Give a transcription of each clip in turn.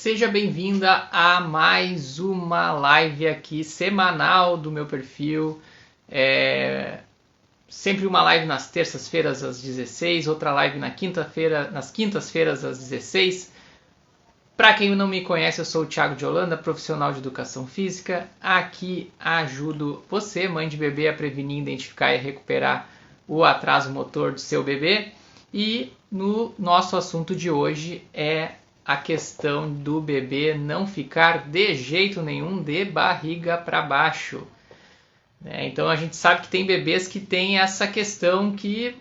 Seja bem-vinda a mais uma live aqui semanal do meu perfil. Sempre uma live nas terças-feiras às 16, outra live nas quintas-feiras às 16. Para quem não me conhece, eu sou o Thiago de Holanda, profissional de educação física. Aqui ajudo você, mãe de bebê, a prevenir, identificar e recuperar o atraso motor do seu bebê. E no nosso assunto de hoje é a questão do bebê não ficar de jeito nenhum de barriga para baixo. Então a gente sabe que tem bebês que tem essa questão que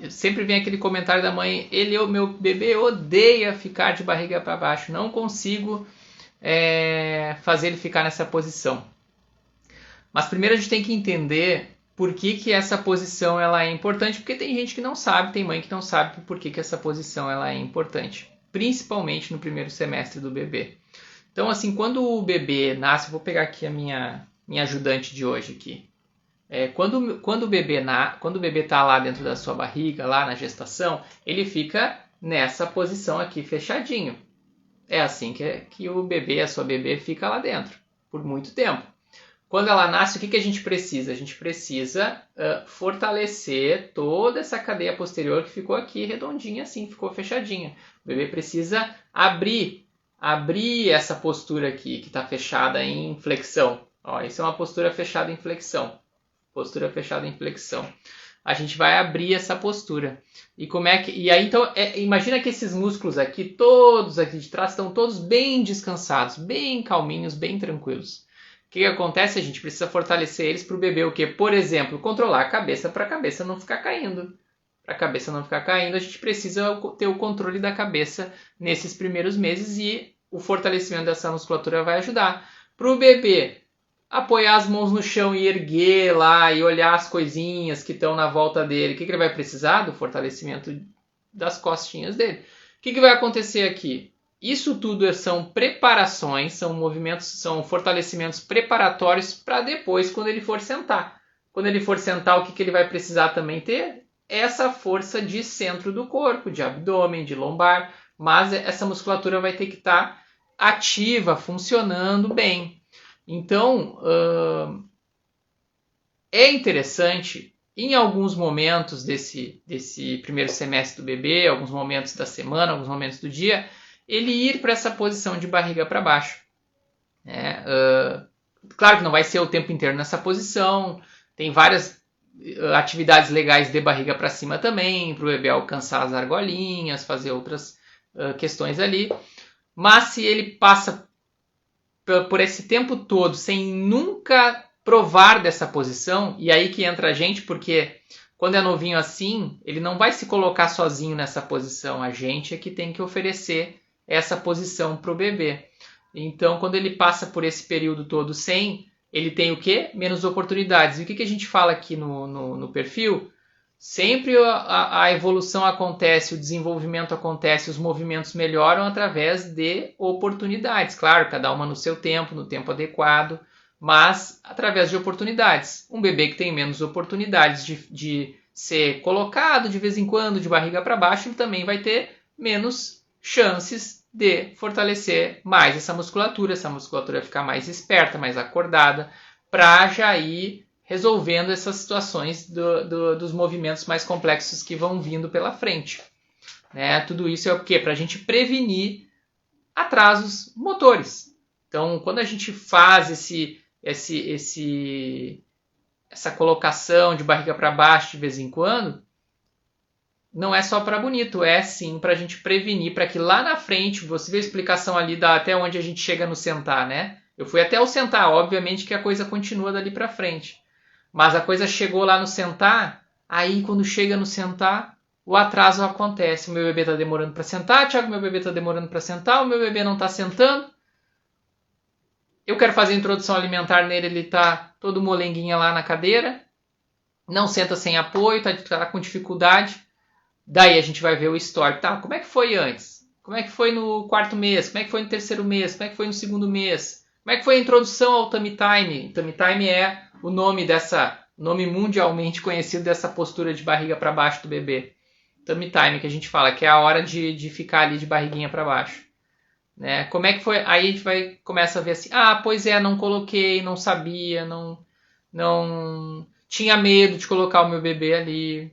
sempre vem aquele comentário da mãe: meu bebê odeia ficar de barriga para baixo, não consigo fazer ele ficar nessa posição. Mas primeiro a gente tem que entender por que essa posição ela é importante, porque tem gente que não sabe, tem mãe que não sabe por que essa posição ela é importante, principalmente no primeiro semestre do bebê. Então, assim, quando o bebê nasce, eu vou pegar aqui a minha ajudante de hoje aqui. Quando o bebê está lá dentro da sua barriga, lá na gestação, ele fica nessa posição aqui fechadinho. É assim que o bebê, a sua bebê, fica lá dentro por muito tempo. Quando ela nasce, o que a gente precisa? A gente precisa fortalecer toda essa cadeia posterior que ficou aqui redondinha assim, ficou fechadinha. O bebê precisa abrir essa postura aqui que está fechada em flexão. Isso é uma postura fechada em flexão. Postura fechada em flexão. A gente vai abrir essa postura. E aí, então, imagina que esses músculos aqui, todos aqui de trás, estão todos bem descansados, bem calminhos, bem tranquilos. O que acontece? A gente precisa fortalecer eles para o bebê, o quê? Por exemplo, controlar a cabeça para a cabeça não ficar caindo. Para a cabeça não ficar caindo, a gente precisa ter o controle da cabeça nesses primeiros meses e o fortalecimento dessa musculatura vai ajudar. Para o bebê apoiar as mãos no chão e erguer lá e olhar as coisinhas que estão na volta dele. O que ele vai precisar? Do fortalecimento das costinhas dele. O que vai acontecer aqui? Isso tudo são preparações, são movimentos, são fortalecimentos preparatórios para depois, quando ele for sentar. Quando ele for sentar, o que ele vai precisar também ter? Essa força de centro do corpo, de abdômen, de lombar, mas essa musculatura vai ter que estar ativa, funcionando bem. Então, é interessante, em alguns momentos desse primeiro semestre do bebê, alguns momentos da semana, alguns momentos do dia, ele ir para essa posição de barriga para baixo. Claro que não vai ser o tempo inteiro nessa posição, tem várias atividades legais de barriga para cima também, para o bebê alcançar as argolinhas, fazer outras questões ali. Mas se ele passa por esse tempo todo sem nunca provar dessa posição, e aí que entra a gente, porque quando é novinho assim, ele não vai se colocar sozinho nessa posição, a gente é que tem que oferecer essa posição para o bebê. Então, quando ele passa por esse período todo sem, ele tem o quê? Menos oportunidades. E o que a gente fala aqui no perfil? Sempre a evolução acontece, o desenvolvimento acontece, os movimentos melhoram através de oportunidades. Claro, cada uma no seu tempo, no tempo adequado, mas através de oportunidades. Um bebê que tem menos oportunidades de ser colocado de vez em quando de barriga para baixo, ele também vai ter menos chances de fortalecer mais essa musculatura ficar mais esperta, mais acordada, para já ir resolvendo essas situações dos movimentos mais complexos que vão vindo pela frente. Tudo isso é o quê? Para a gente prevenir atrasos motores. Então, quando a gente faz essa colocação de barriga para baixo de vez em quando, não é só para bonito, é sim para a gente prevenir, para que lá na frente, você vê a explicação ali até onde a gente chega no sentar, né? Eu fui até o sentar, obviamente que a coisa continua dali para frente. Mas a coisa chegou lá no sentar, aí quando chega no sentar, o atraso acontece. O meu bebê está demorando para sentar, Thiago, meu bebê está demorando para sentar, o meu bebê não está sentando. Eu quero fazer a introdução alimentar nele, ele está todo molenguinho lá na cadeira, não senta sem apoio, está com dificuldade. Daí a gente vai ver o histórico. Tá, como é que foi antes? Como é que foi no quarto mês? Como é que foi no terceiro mês? Como é que foi no segundo mês? Como é que foi a introdução ao tummy time? Tummy time é o nome mundialmente conhecido dessa postura de barriga para baixo do bebê. Tummy time, que a gente fala, que é a hora de ficar ali de barriguinha para baixo. né? Como é que foi? Aí a gente começa a ver assim, pois é, não coloquei, não sabia, não tinha medo de colocar o meu bebê ali.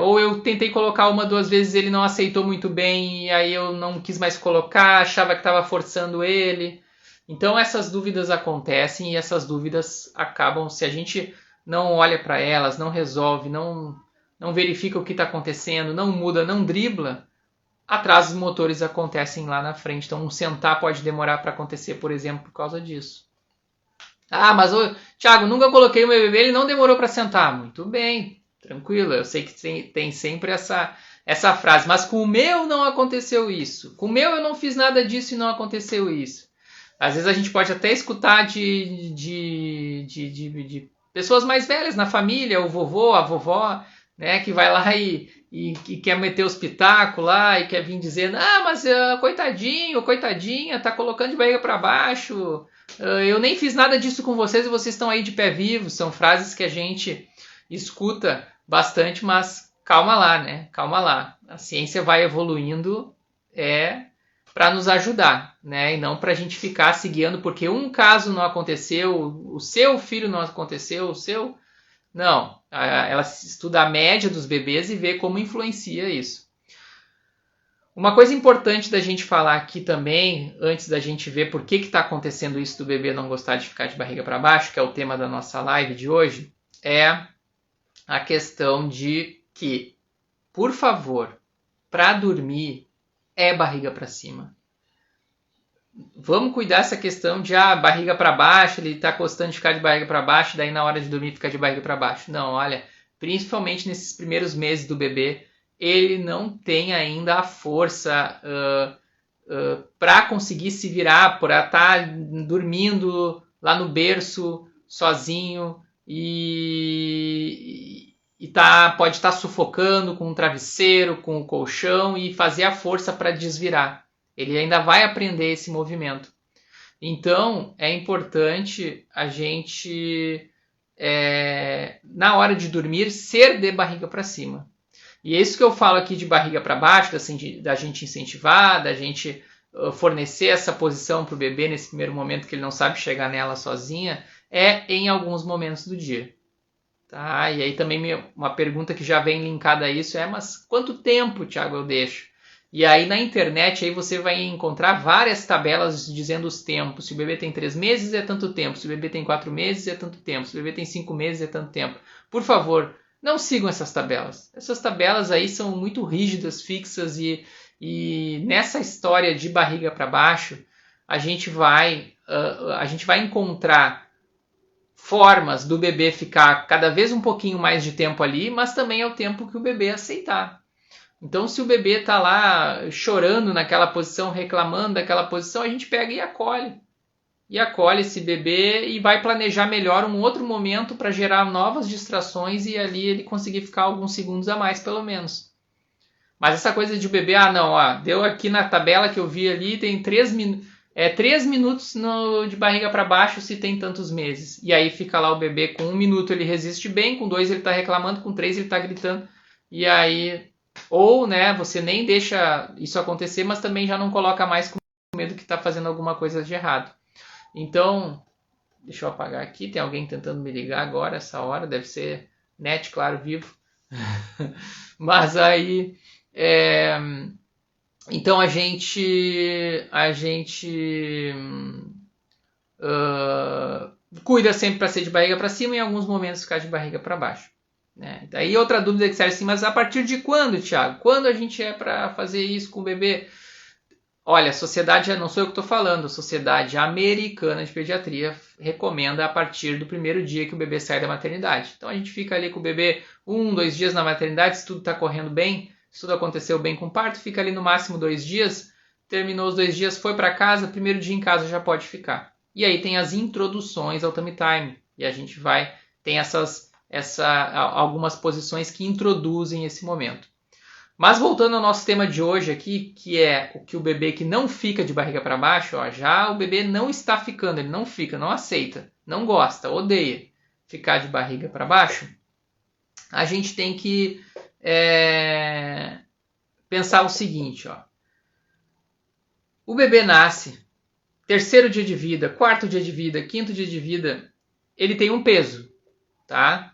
Ou eu tentei colocar uma, duas vezes, ele não aceitou muito bem, e aí eu não quis mais colocar, achava que estava forçando ele. Então essas dúvidas acontecem e essas dúvidas acabam, se a gente não olha para elas, não resolve, não verifica o que está acontecendo, não muda, não dribla, atrasos motores acontecem lá na frente. Então um sentar pode demorar para acontecer, por exemplo, por causa disso. Mas Thiago, nunca coloquei o meu bebê, ele não demorou para sentar. Muito bem, tranquilo, eu sei que tem sempre essa frase, mas com o meu não aconteceu isso. Com o meu eu não fiz nada disso e não aconteceu isso. Às vezes a gente pode até escutar de pessoas mais velhas na família, o vovô, a vovó, né, que vai lá e quer meter os pitacos lá e quer vir dizendo, mas coitadinho, coitadinha, tá colocando de barriga para baixo, eu nem fiz nada disso com vocês e vocês estão aí de pé vivo. São frases que a gente escuta bastante, mas calma lá, né? Calma lá. A ciência vai evoluindo para nos ajudar, né? E não para a gente ficar se guiando porque um caso não aconteceu, o seu filho não aconteceu, o seu... Não, ela estuda a média dos bebês e vê como influencia isso. Uma coisa importante da gente falar aqui também, antes da gente ver por que está acontecendo isso do bebê não gostar de ficar de barriga para baixo, que é o tema da nossa live de hoje, é a questão de que, por favor, para dormir é barriga para cima. Vamos cuidar dessa questão de barriga para baixo, ele está gostando de ficar de barriga para baixo, daí na hora de dormir fica de barriga para baixo. Não, olha, principalmente nesses primeiros meses do bebê, ele não tem ainda a força para conseguir se virar, para estar dormindo lá no berço sozinho e pode estar sufocando com um travesseiro, com o colchão e fazer a força para desvirar. Ele ainda vai aprender esse movimento. Então, é importante a gente, na hora de dormir, ser de barriga para cima. E é isso que eu falo aqui de barriga para baixo, da gente incentivar, da gente fornecer essa posição para o bebê nesse primeiro momento que ele não sabe chegar nela sozinha, em alguns momentos do dia. Tá? E aí também uma pergunta que já vem linkada a isso mas quanto tempo, Thiago, eu deixo? E aí na internet aí você vai encontrar várias tabelas dizendo os tempos. Se o bebê tem 3 meses é tanto tempo, se o bebê tem 4 meses é tanto tempo, se o bebê tem 5 meses é tanto tempo. Por favor, não sigam essas tabelas. Essas tabelas aí são muito rígidas, fixas e nessa história de barriga para baixo a gente vai encontrar formas do bebê ficar cada vez um pouquinho mais de tempo ali, mas também é o tempo que o bebê aceitar. Então, se o bebê está lá chorando naquela posição, reclamando daquela posição, a gente pega e acolhe. E acolhe esse bebê e vai planejar melhor um outro momento para gerar novas distrações e ali ele conseguir ficar alguns segundos a mais, pelo menos. Mas essa coisa de o bebê, deu aqui na tabela que eu vi ali, tem 3 minutos. 3 minutos de barriga para baixo se tem tantos meses. E aí fica lá o bebê, com 1 minuto ele resiste bem, com 2 ele está reclamando, com 3 ele está gritando. E aí... Ou, né, você nem deixa isso acontecer, mas também já não coloca mais com medo que está fazendo alguma coisa de errado. Então, deixa eu apagar aqui, tem alguém tentando me ligar agora, essa hora, deve ser net, claro, vivo. Mas aí, então a gente cuida sempre para ser de barriga para cima e em alguns momentos ficar de barriga para baixo. Daí outra dúvida que serve assim, mas a partir de quando, Thiago? Quando a gente para fazer isso com o bebê? Olha, a sociedade, não sou eu que estou falando, a Sociedade Americana de Pediatria recomenda a partir do primeiro dia que o bebê sai da maternidade. Então a gente fica ali com o bebê 1, 2 dias na maternidade, se tudo está correndo bem, se tudo aconteceu bem com o parto, fica ali no máximo 2 dias, terminou os 2 dias, foi para casa, primeiro dia em casa já pode ficar. E aí tem as introduções ao tummy time, e a gente tem algumas posições que introduzem esse momento. Mas voltando ao nosso tema de hoje aqui, que é o que o bebê que não fica de barriga para baixo, já o bebê não está ficando, ele não fica, não aceita, não gosta, odeia ficar de barriga para baixo, a gente tem que pensar o seguinte, O bebê nasce, terceiro dia de vida, quarto dia de vida, quinto dia de vida, ele tem um peso, tá?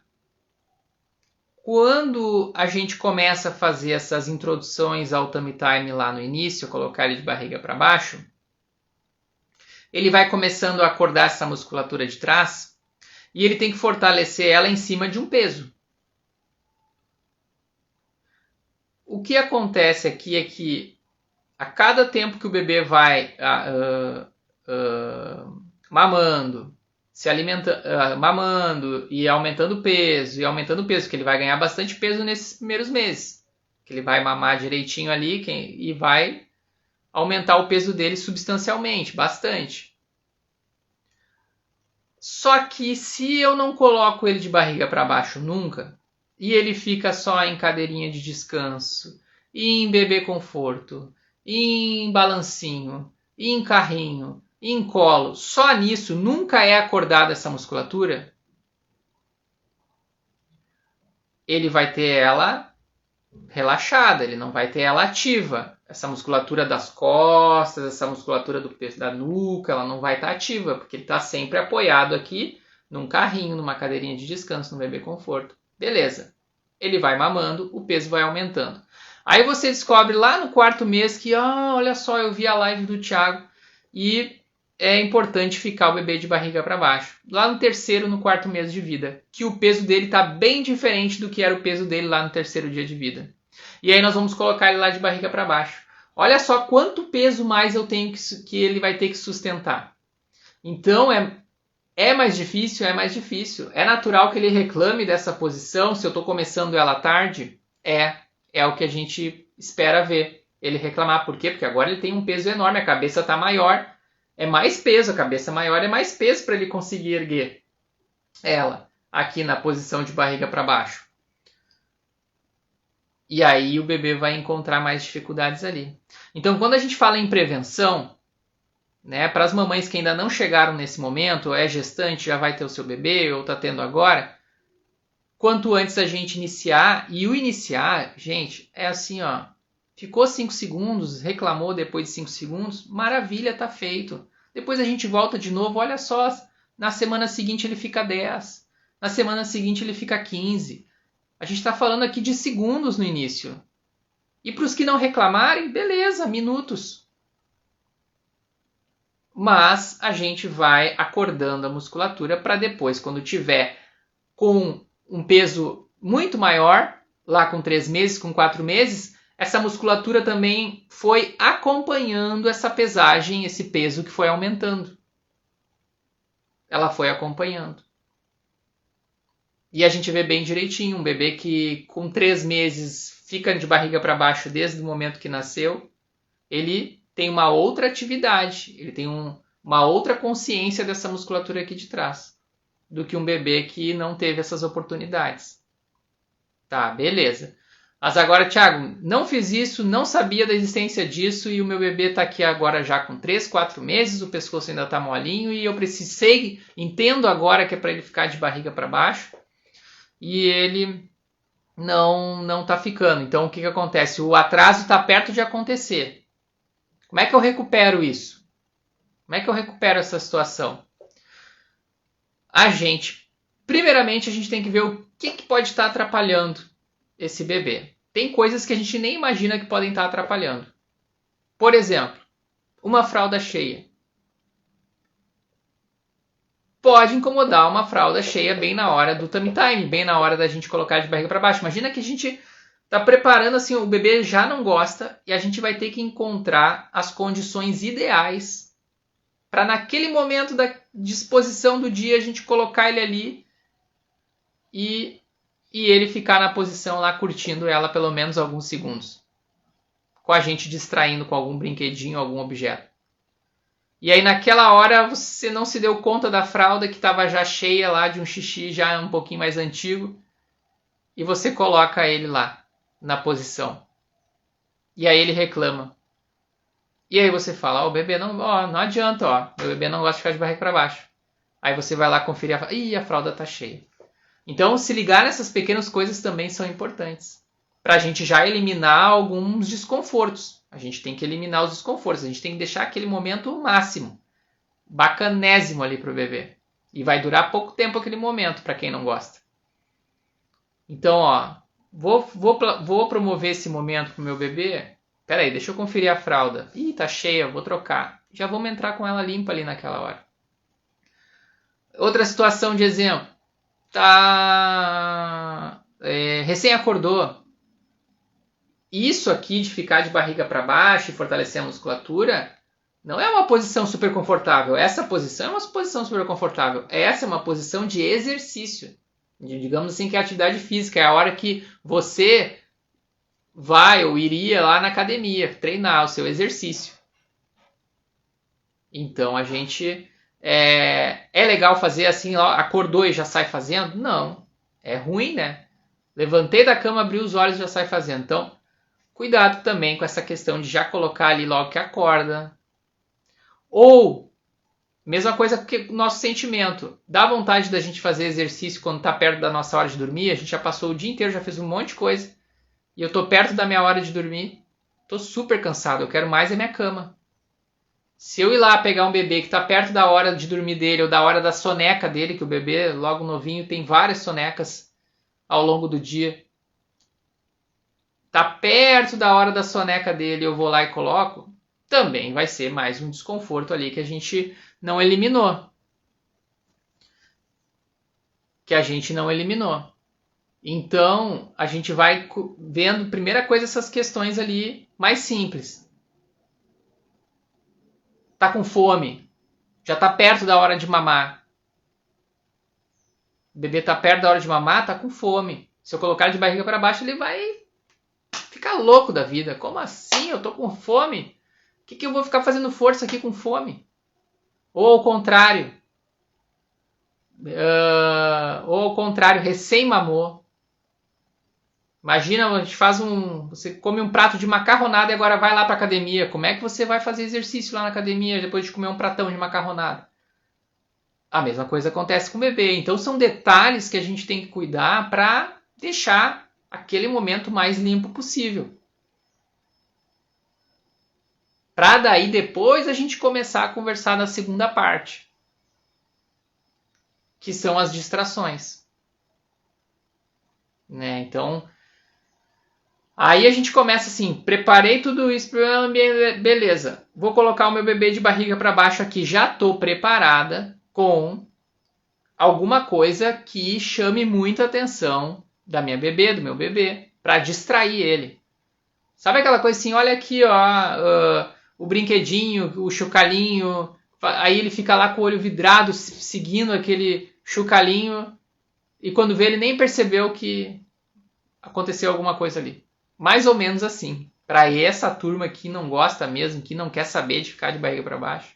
Quando a gente começa a fazer essas introduções ao tummy time lá no início, colocar ele de barriga para baixo, ele vai começando a acordar essa musculatura de trás e ele tem que fortalecer ela em cima de um peso. O que acontece aqui é que a cada tempo que o bebê vai mamando, se alimenta, mamando e aumentando o peso, que ele vai ganhar bastante peso nesses primeiros meses, que ele vai mamar direitinho ali e vai aumentar o peso dele substancialmente, bastante. Só que se eu não coloco ele de barriga para baixo nunca, e ele fica só em cadeirinha de descanso, e em bebê conforto, e em balancinho, e em carrinho, e em colo, só nisso nunca é acordada essa musculatura, ele vai ter ela relaxada, ele não vai ter ela ativa. Essa musculatura das costas, essa musculatura do peso da nuca, ela não vai estar ativa, porque ele está sempre apoiado aqui num carrinho, numa cadeirinha de descanso, no bebê conforto. Beleza. Ele vai mamando, o peso vai aumentando. Aí você descobre lá no quarto mês que, olha só, eu vi a live do Thiago e é importante ficar o bebê de barriga para baixo. Lá no terceiro, no quarto mês de vida, que o peso dele está bem diferente do que era o peso dele lá no terceiro dia de vida. E aí nós vamos colocar ele lá de barriga para baixo. Olha só quanto peso mais eu tenho que ele vai ter que sustentar. Então é mais difícil, é mais difícil. É natural que ele reclame dessa posição se eu estou começando ela tarde? É o que a gente espera ver. Ele reclamar. Por quê? Porque agora ele tem um peso enorme, a cabeça está maior. É mais peso, a cabeça maior é mais peso para ele conseguir erguer ela aqui na posição de barriga para baixo. E aí o bebê vai encontrar mais dificuldades ali. Então, quando a gente fala em prevenção, né, para as mamães que ainda não chegaram nesse momento, é gestante, já vai ter o seu bebê ou está tendo agora, quanto antes a gente iniciar, e o iniciar, gente, é assim, ó, ficou 5 segundos, reclamou depois de 5 segundos, maravilha, tá feito. Depois a gente volta de novo, olha só, na semana seguinte ele fica 10, na semana seguinte ele fica 15. A gente está falando aqui de segundos no início. E para os que não reclamarem, beleza, minutos. Mas a gente vai acordando a musculatura para depois, quando tiver com um peso muito maior, lá com 3 meses, com 4 meses, essa musculatura também foi acompanhando essa pesagem, esse peso que foi aumentando. Ela foi acompanhando. E a gente vê bem direitinho, um bebê que com 3 meses fica de barriga para baixo desde o momento que nasceu, ele tem uma outra atividade, ele tem uma outra consciência dessa musculatura aqui de trás, do que um bebê que não teve essas oportunidades. Tá, beleza. Mas agora, Thiago, não fiz isso, não sabia da existência disso e o meu bebê está aqui agora já com 3, 4 meses, o pescoço ainda está molinho e eu precisei, entendo agora que é para ele ficar de barriga para baixo e ele não está ficando. Então, o que acontece? O atraso está perto de acontecer. Como é que eu recupero isso? Como é que eu recupero essa situação? Primeiramente, a gente tem que ver o que pode estar atrapalhando esse bebê. Tem coisas que a gente nem imagina que podem estar atrapalhando. Por exemplo, uma fralda cheia. Pode incomodar uma fralda cheia bem na hora do tummy time, bem na hora da gente colocar de barriga para baixo. Imagina que a gente está preparando assim, o bebê já não gosta e a gente vai ter que encontrar as condições ideais para naquele momento da disposição do dia a gente colocar ele ali e ele ficar na posição lá curtindo ela pelo menos alguns segundos. Com a gente distraindo com algum brinquedinho, algum objeto. E aí naquela hora você não se deu conta da fralda que estava já cheia lá de um xixi já um pouquinho mais antigo. E você coloca ele lá na posição. E aí ele reclama. E aí você fala, o bebê não adianta, meu bebê não gosta de ficar de barriga para baixo. Aí você vai lá conferir, a fralda está cheia. Então, se ligar nessas pequenas coisas também são importantes. para a gente já eliminar alguns desconfortos. A gente tem que eliminar os desconfortos, a gente tem que deixar aquele momento máximo, bacanésimo ali para o bebê. E vai durar pouco tempo aquele momento, para quem não gosta. Então, ó, vou promover esse momento pro meu bebê. Pera aí, deixa eu conferir a fralda. Ih, tá cheia, vou trocar. Já vamos entrar com ela limpa ali naquela hora. Outra situação de exemplo. Recém acordou. Isso aqui de ficar de barriga para baixo e fortalecer a musculatura não é uma posição super confortável. Essa posição é uma posição super confortável. Essa é uma posição de exercício. Digamos assim que é atividade física. É a hora que você vai ou iria lá na academia treinar o seu exercício. Então a gente... É legal fazer assim, ó, acordou e já sai fazendo? Não. É ruim, né? Levantei da cama, abri os olhos e já sai fazendo. Então, cuidado também com essa questão de já colocar ali logo que acorda. Ou, mesma coisa que o nosso sentimento. Dá vontade da gente fazer exercício quando está perto da nossa hora de dormir. A gente já passou o dia inteiro, já fez um monte de coisa. E eu estou perto da minha hora de dormir. Estou super cansado, eu quero mais é minha cama. Se eu ir lá pegar um bebê que está perto da hora de dormir dele ou da hora da soneca dele, que o bebê, logo novinho, tem várias sonecas ao longo do dia. Está perto da hora da soneca dele, eu vou lá e coloco, também vai ser mais um desconforto ali que a gente não eliminou. Então, a gente vai vendo, primeira coisa, essas questões ali mais simples. Tá com fome, já tá perto da hora de mamar. O bebê tá perto da hora de mamar, tá com fome. Se eu colocar ele de barriga para baixo, ele vai ficar louco da vida. Como assim? Eu tô com fome? O que eu vou ficar fazendo força aqui com fome? Ou ao contrário, recém mamou. Imagina, a gente você come um prato de macarronada e agora vai lá para academia. Como é que você vai fazer exercício lá na academia depois de comer um pratão de macarronada? A mesma coisa acontece com o bebê. Então são detalhes que a gente tem que cuidar para deixar aquele momento mais limpo possível. Para daí depois a gente começar a conversar na segunda parte, que são as distrações. Né? Então, aí a gente começa assim, preparei tudo isso para o ambiente, beleza. Vou colocar o meu bebê de barriga para baixo aqui, já estou preparada com alguma coisa que chame muita atenção da minha bebê, do meu bebê, para distrair ele. Sabe aquela coisa assim, olha aqui, ó, o brinquedinho, o chocalhinho, aí ele fica lá com o olho vidrado, seguindo aquele chocalhinho, e quando vê ele nem percebeu que aconteceu alguma coisa ali. Mais ou menos assim. Para essa turma que não gosta mesmo, que não quer saber de ficar de barriga para baixo,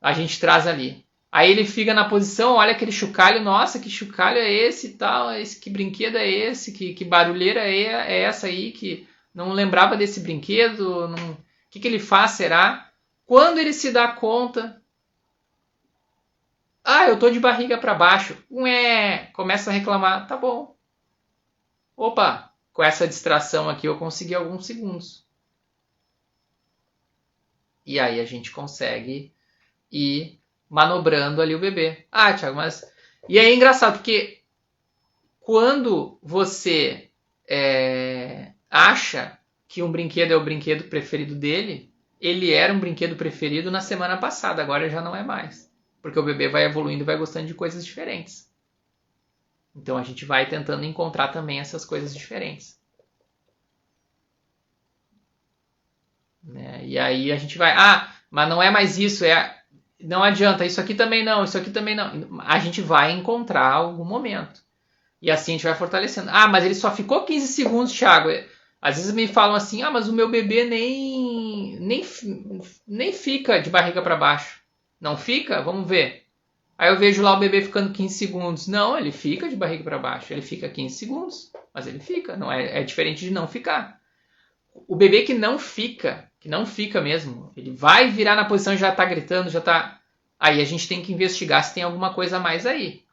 a gente traz ali. Aí ele fica na posição, olha aquele chocalho, nossa, que chocalho é esse e tal, que brinquedo é esse, que barulheira é essa aí, que não lembrava desse brinquedo, o que ele faz, será? Quando ele se dá conta, eu tô de barriga para baixo, começa a reclamar, tá bom. Opa, com essa distração aqui eu consegui alguns segundos. E aí a gente consegue ir manobrando ali o bebê. Thiago, mas... E aí é engraçado, porque quando você acha que um brinquedo é o brinquedo preferido dele, ele era um brinquedo preferido na semana passada, agora já não é mais. Porque o bebê vai evoluindo e vai gostando de coisas diferentes. Então a gente vai tentando encontrar também essas coisas diferentes. Né? E aí a gente vai... mas não é mais isso, não adianta, isso aqui também não, isso aqui também não. A gente vai encontrar algum momento. E assim a gente vai fortalecendo. Mas ele só ficou 15 segundos, Thiago. Às vezes me falam assim, mas o meu bebê nem fica de barriga para baixo. Não fica? Vamos ver. Aí eu vejo lá o bebê ficando 15 segundos. Não, ele fica de barriga para baixo. Ele fica 15 segundos, mas ele fica. Não é diferente de não ficar. O bebê que não fica mesmo, ele vai virar na posição e já está gritando, já está... Aí a gente tem que investigar se tem alguma coisa a mais aí.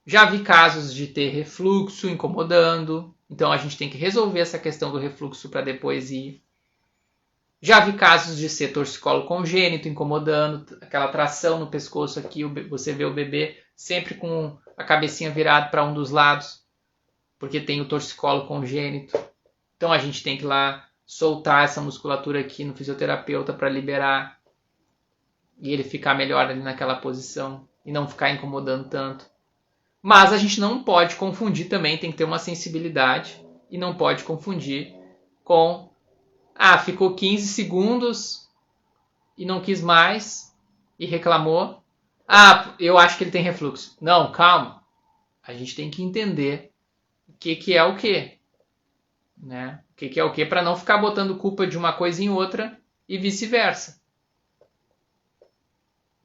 Já vi casos de ter refluxo incomodando. Então a gente tem que resolver essa questão do refluxo para depois ir. Já vi casos de ser torcicolo congênito, incomodando, aquela tração no pescoço aqui, você vê o bebê sempre com a cabecinha virada para um dos lados, porque tem o torcicolo congênito. Então a gente tem que ir lá soltar essa musculatura aqui no fisioterapeuta para liberar e ele ficar melhor ali naquela posição e não ficar incomodando tanto. Mas a gente não pode confundir também, tem que ter uma sensibilidade e não pode confundir com ficou 15 segundos e não quis mais e reclamou. Eu acho que ele tem refluxo. Não, calma. A gente tem que entender o que é o que. Né? O que é o que para não ficar botando culpa de uma coisa em outra e vice-versa.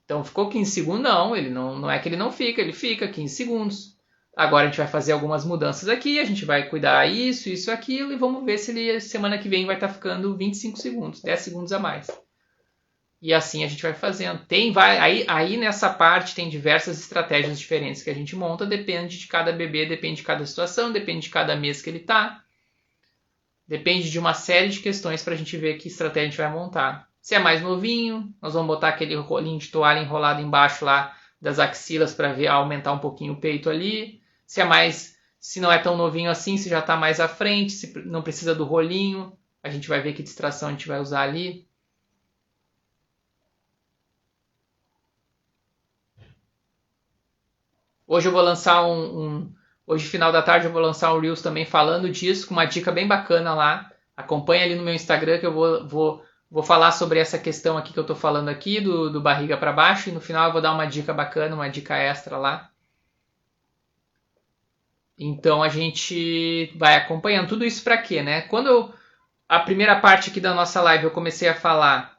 Então ficou 15 segundos? Não, ele não é que ele não fica, ele fica 15 segundos. Agora a gente vai fazer algumas mudanças aqui, a gente vai cuidar isso, aquilo, e vamos ver se ele semana que vem vai estar ficando 25 segundos, 10 segundos a mais. E assim a gente vai fazendo. Aí nessa parte tem diversas estratégias diferentes que a gente monta, depende de cada bebê, depende de cada situação, depende de cada mês que ele está. Depende de uma série de questões para a gente ver que estratégia a gente vai montar. Se é mais novinho, nós vamos botar aquele rolinho de toalha enrolado embaixo lá das axilas para ver aumentar um pouquinho o peito ali. Se não é tão novinho assim, se já está mais à frente, se não precisa do rolinho, a gente vai ver que distração a gente vai usar ali. Hoje eu vou lançar hoje, final da tarde, eu vou lançar um Reels também falando disso, com uma dica bem bacana lá. Acompanha ali no meu Instagram que eu vou falar sobre essa questão aqui que eu estou falando aqui, do barriga para baixo, e no final eu vou dar uma dica bacana, uma dica extra lá. Então a gente vai acompanhando. Tudo isso para quê, né? Quando a primeira parte aqui da nossa live eu comecei a falar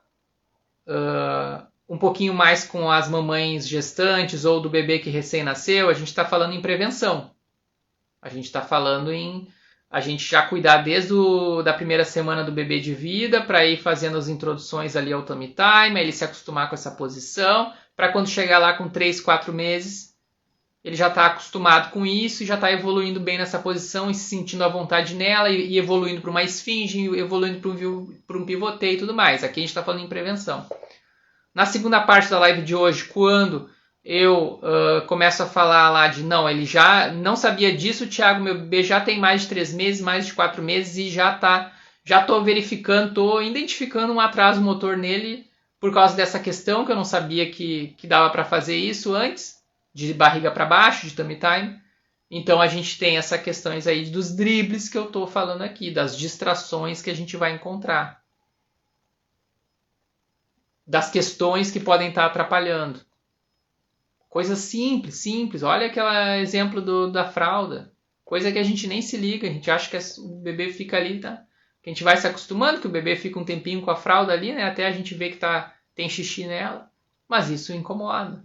um pouquinho mais com as mamães gestantes ou do bebê que recém-nasceu, a gente está falando em prevenção. A gente está falando em a gente já cuidar desde da primeira semana do bebê de vida, para ir fazendo as introduções ali ao tummy time, ele se acostumar com essa posição, para quando chegar lá com 3, 4 meses, ele já está acostumado com isso e já está evoluindo bem nessa posição e se sentindo à vontade nela e evoluindo para uma esfinge, evoluindo para um pivotê e tudo mais. Aqui a gente está falando em prevenção. Na segunda parte da live de hoje, quando eu começo a falar lá de ele já não sabia disso, Thiago, meu bebê já tem mais de 3 meses, mais de 4 meses e já estou verificando, estou identificando um atraso motor nele por causa dessa questão que eu não sabia que dava para fazer isso antes, de barriga para baixo, de tummy time. Então a gente tem essas questões aí dos dribles que eu estou falando aqui, das distrações que a gente vai encontrar, das questões que podem estar atrapalhando. Coisa simples. Olha aquele exemplo da fralda. Coisa que a gente nem se liga. A gente acha que o bebê fica ali, tá? Que a gente vai se acostumando, que o bebê fica um tempinho com a fralda ali, né? Até a gente ver que tem xixi nela. Mas isso incomoda.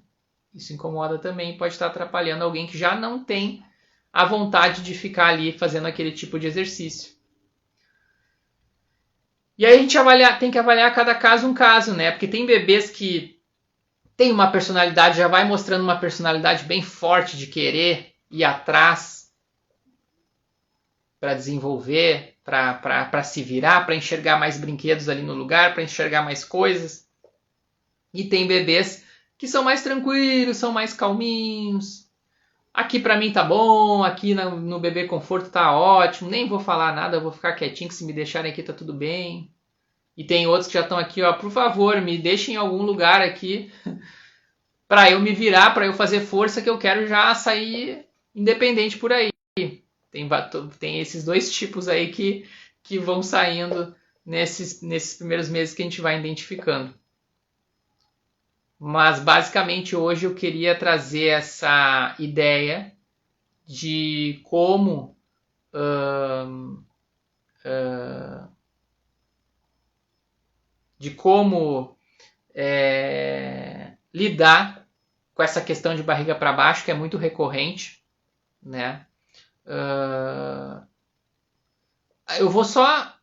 Isso incomoda também. Pode estar atrapalhando alguém que já não tem a vontade de ficar ali fazendo aquele tipo de exercício. E aí a gente tem que avaliar cada caso um caso, né? Porque tem bebês que tem uma personalidade, já vai mostrando uma personalidade bem forte de querer ir atrás para desenvolver, para se virar, para enxergar mais brinquedos ali no lugar, para enxergar mais coisas. E tem bebês que são mais tranquilos, são mais calminhos. Aqui para mim tá bom, aqui no bebê conforto tá ótimo, nem vou falar nada, eu vou ficar quietinho, que se me deixarem aqui tá tudo bem. E tem outros que já estão aqui, por favor, me deixem em algum lugar aqui para eu me virar, para eu fazer força, que eu quero já sair independente por aí. Tem esses dois tipos aí que vão saindo nesses primeiros meses que a gente vai identificando. Mas basicamente hoje eu queria trazer essa ideia de como lidar com essa questão de barriga para baixo, que é muito recorrente, né? Eu vou só,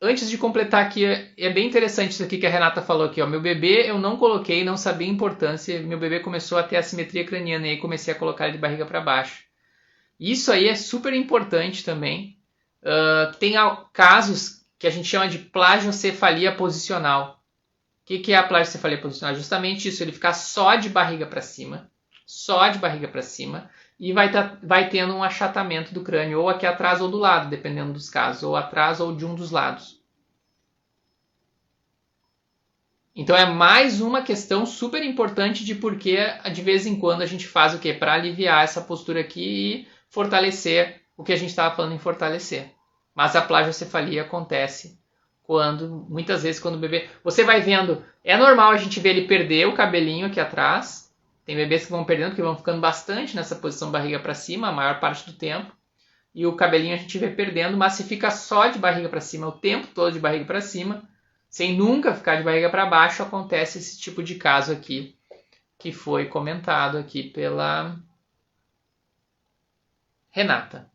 antes de completar aqui, é bem interessante isso aqui que a Renata falou aqui, meu bebê eu não coloquei, não sabia a importância, meu bebê começou a ter assimetria craniana e aí comecei a colocar ele de barriga para baixo. Isso aí é super importante também. Tem casos que a gente chama de plagiocefalia posicional. O que é a plagiocefalia posicional? Justamente isso, ele ficar só de barriga para cima, e vai tendo um achatamento do crânio, ou aqui atrás ou do lado, dependendo dos casos, ou atrás ou de um dos lados. Então é mais uma questão super importante de porque de vez em quando a gente faz o quê? Para aliviar essa postura aqui e fortalecer o que a gente estava falando em fortalecer. Mas a plagiocefalia acontece muitas vezes quando o bebê... Você vai vendo, é normal a gente ver ele perder o cabelinho aqui atrás. Tem bebês que vão perdendo, porque vão ficando bastante nessa posição barriga para cima a maior parte do tempo. E o cabelinho a gente vê perdendo, mas se fica só de barriga para cima o tempo todo de barriga para cima, sem nunca ficar de barriga para baixo, acontece esse tipo de caso aqui, que foi comentado aqui pela Renata,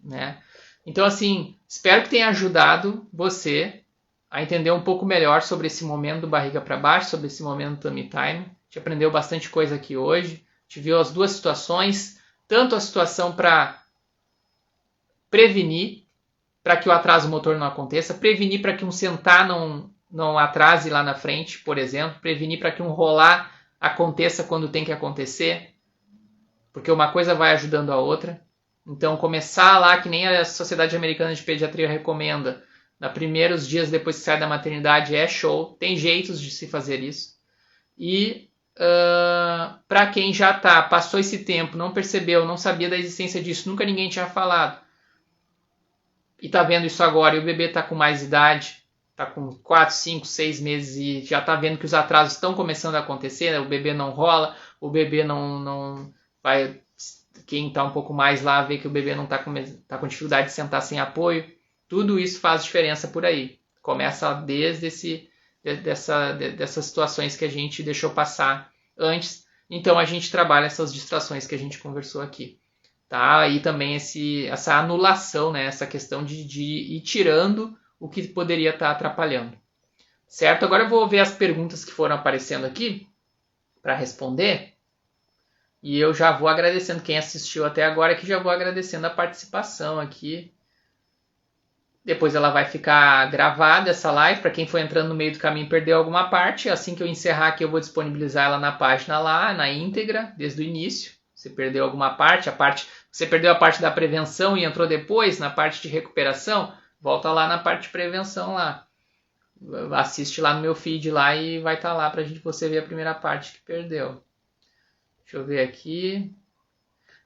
né? Então, assim, espero que tenha ajudado você a entender um pouco melhor sobre esse momento do barriga para baixo, sobre esse momento do tummy time. A gente aprendeu bastante coisa aqui hoje. A gente viu as duas situações, tanto a situação para prevenir, para que o atraso motor não aconteça, prevenir para que um sentar não atrase lá na frente, por exemplo, prevenir para que um rolar aconteça quando tem que acontecer, porque uma coisa vai ajudando a outra. Então, começar lá, que nem a Sociedade Americana de Pediatria recomenda, nos primeiros dias depois que sai da maternidade, é show. Tem jeitos de se fazer isso. E para quem já passou esse tempo, não percebeu, não sabia da existência disso, nunca ninguém tinha falado, e está vendo isso agora, e o bebê está com mais idade, está com 4, 5, 6 meses e já está vendo que os atrasos estão começando a acontecer, né? O bebê não rola, o bebê não vai... Quem está um pouco mais lá vê que o bebê não está com dificuldade de sentar sem apoio. Tudo isso faz diferença por aí. Começa desde dessas situações que a gente deixou passar antes. Então a gente trabalha essas distrações que a gente conversou aqui. Tá? E também essa anulação, né? Essa questão de ir tirando o que poderia estar atrapalhando. Certo? Agora eu vou ver as perguntas que foram aparecendo aqui para responder. E eu já vou agradecendo quem assistiu até agora, que já vou agradecendo a participação aqui. Depois ela vai ficar gravada, essa live, para quem foi entrando no meio do caminho e perdeu alguma parte. Assim que eu encerrar aqui, eu vou disponibilizar ela na página lá, na íntegra, desde o início. Você perdeu alguma parte, você perdeu a parte da prevenção e entrou depois na parte de recuperação, volta lá na parte de prevenção lá. Assiste lá no meu feed lá e vai estar lá para você ver a primeira parte que perdeu. Deixa eu ver aqui.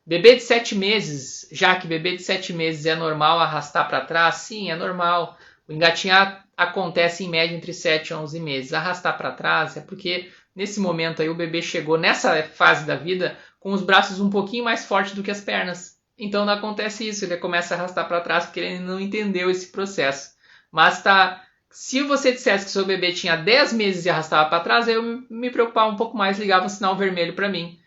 Bebê de 7 meses, já que bebê de 7 meses é normal arrastar para trás? Sim, é normal. O engatinhar acontece em média entre 7 e 11 meses. Arrastar para trás é porque nesse momento aí o bebê chegou nessa fase da vida com os braços um pouquinho mais fortes do que as pernas. Então não acontece isso, ele começa a arrastar para trás porque ele não entendeu esse processo. Mas se você dissesse que seu bebê tinha 10 meses e arrastava para trás, eu me preocupava um pouco mais, ligava um sinal vermelho para mim.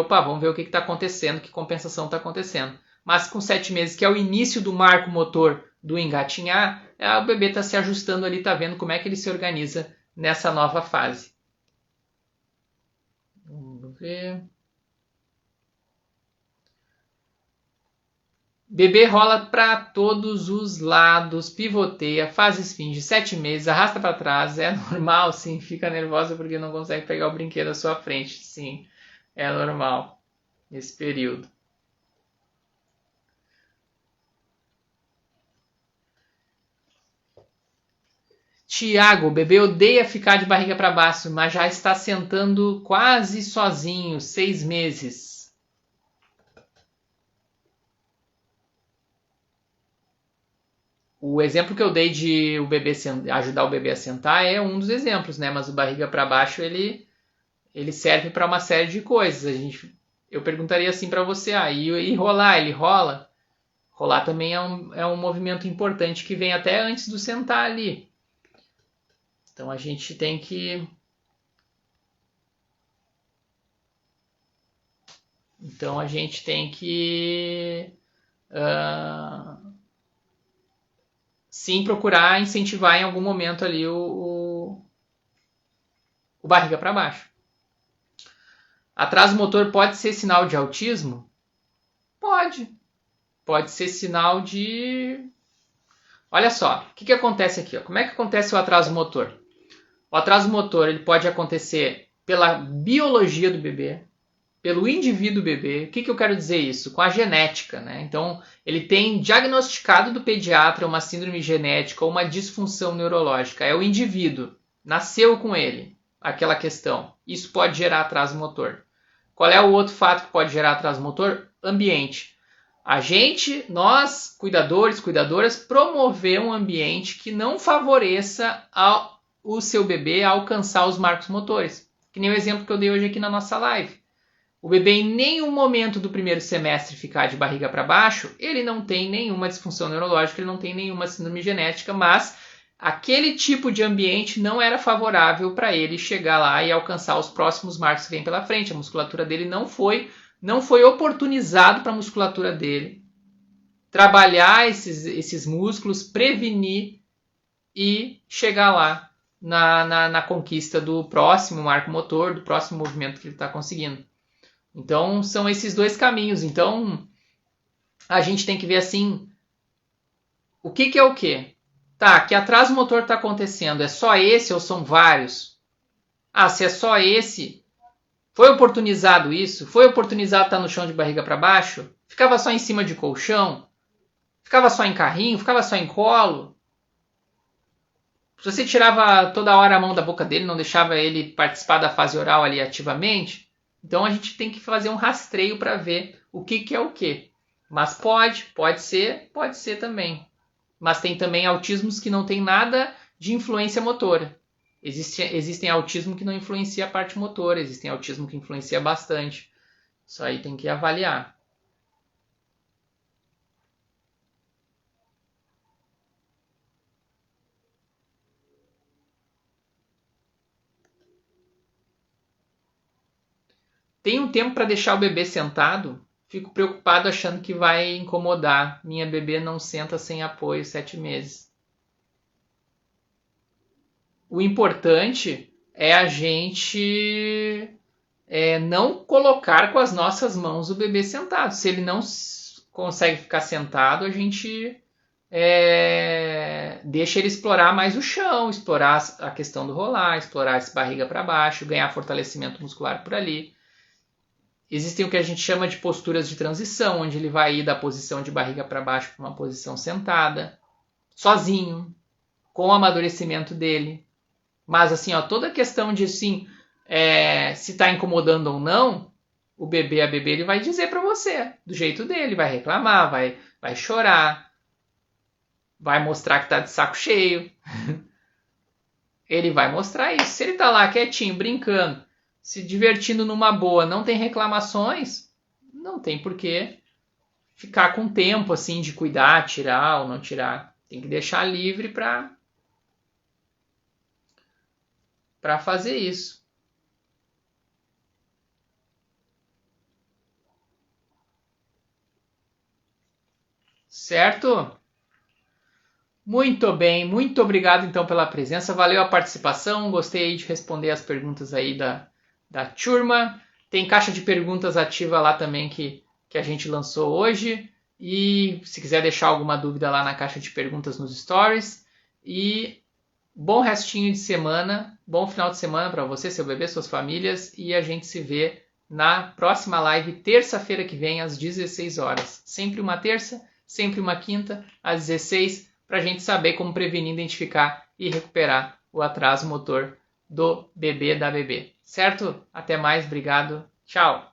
Vamos ver o que está acontecendo, que compensação está acontecendo. Mas com 7 meses, que é o início do marco motor do engatinhar, o bebê está se ajustando ali, está vendo como é que ele se organiza nessa nova fase. Vamos ver. Bebê rola para todos os lados, pivoteia, faz esfinge, 7 meses, arrasta para trás, é normal, sim, fica nervosa porque não consegue pegar o brinquedo à sua frente, sim. É normal nesse período. Tiago, o bebê odeia ficar de barriga para baixo, mas já está sentando quase sozinho, 6 meses. O exemplo que eu dei de ajudar o bebê a sentar é um dos exemplos, né? Mas o barriga para baixo ele serve para uma série de coisas. Eu perguntaria assim para você, e rolar? Ele rola? Rolar também é um movimento importante que vem até antes do sentar ali. Então a gente tem que... sim, procurar incentivar em algum momento ali o barriga para baixo. Atraso motor pode ser sinal de autismo? Pode. Pode ser sinal de... Olha só, o que acontece aqui? Ó? Como é que acontece o atraso motor? O atraso motor ele pode acontecer pela biologia do bebê, pelo indivíduo bebê. O que eu quero dizer isso? Com a genética, né? Então, ele tem diagnosticado do pediatra uma síndrome genética ou uma disfunção neurológica. É o indivíduo, nasceu com ele, aquela questão. Isso pode gerar atraso motor. Qual é o outro fato que pode gerar atraso motor? Ambiente. A gente, nós, cuidadores, cuidadoras, promover um ambiente que não favoreça o seu bebê a alcançar os marcos motores. Que nem o exemplo que eu dei hoje aqui na nossa live. O bebê em nenhum momento do primeiro semestre ficar de barriga para baixo, ele não tem nenhuma disfunção neurológica, ele não tem nenhuma síndrome genética, mas aquele tipo de ambiente não era favorável para ele chegar lá e alcançar os próximos marcos que vem pela frente. A musculatura dele não foi oportunizado para a musculatura dele trabalhar esses músculos, prevenir e chegar lá na conquista do próximo marco motor, do próximo movimento que ele está conseguindo. Então, são esses dois caminhos. Então, a gente tem que ver assim, o que é o quê? Tá, que atraso motor está acontecendo? É só esse ou são vários? Ah, se é só esse, foi oportunizado isso? Foi oportunizado estar no chão de barriga para baixo? Ficava só em cima de colchão? Ficava só em carrinho? Ficava só em colo? Se você tirava toda hora a mão da boca dele, não deixava ele participar da fase oral ali ativamente, então a gente tem que fazer um rastreio para ver o que é o que. Mas pode ser também. Mas tem também autismos que não tem nada de influência motora. Existem autismo que não influencia a parte motora, existem autismo que influencia bastante. Isso aí tem que avaliar. Tem um tempo para deixar o bebê sentado? Fico preocupado achando que vai incomodar. Minha bebê não senta sem apoio 7 meses. O importante é a gente não colocar com as nossas mãos o bebê sentado. Se ele não consegue ficar sentado, a gente deixa ele explorar mais o chão, explorar a questão do rolar, explorar essa barriga para baixo, ganhar fortalecimento muscular por ali. Existem o que a gente chama de posturas de transição, onde ele vai ir da posição de barriga para baixo para uma posição sentada, sozinho, com o amadurecimento dele. Mas assim, toda a questão de assim, se está incomodando ou não, a bebê ele vai dizer para você, do jeito dele, vai reclamar, vai chorar, vai mostrar que está de saco cheio. Ele vai mostrar isso. Se ele está lá quietinho, brincando, se divertindo numa boa, não tem reclamações, não tem por que ficar com tempo assim de cuidar, tirar ou não tirar. Tem que deixar livre para fazer isso. Certo? Muito bem, muito obrigado então pela presença, valeu a participação, gostei de responder as perguntas aí da turma. Tem caixa de perguntas ativa lá também que a gente lançou hoje. E se quiser deixar alguma dúvida lá na caixa de perguntas nos stories. E bom restinho de semana, bom final de semana para você, seu bebê, suas famílias. E a gente se vê na próxima live, terça-feira que vem, às 16 horas. Sempre uma terça, sempre uma quinta, às 16, para a gente saber como prevenir, identificar e recuperar o atraso motor do bebê, da bebê. Certo? Até mais, obrigado, tchau!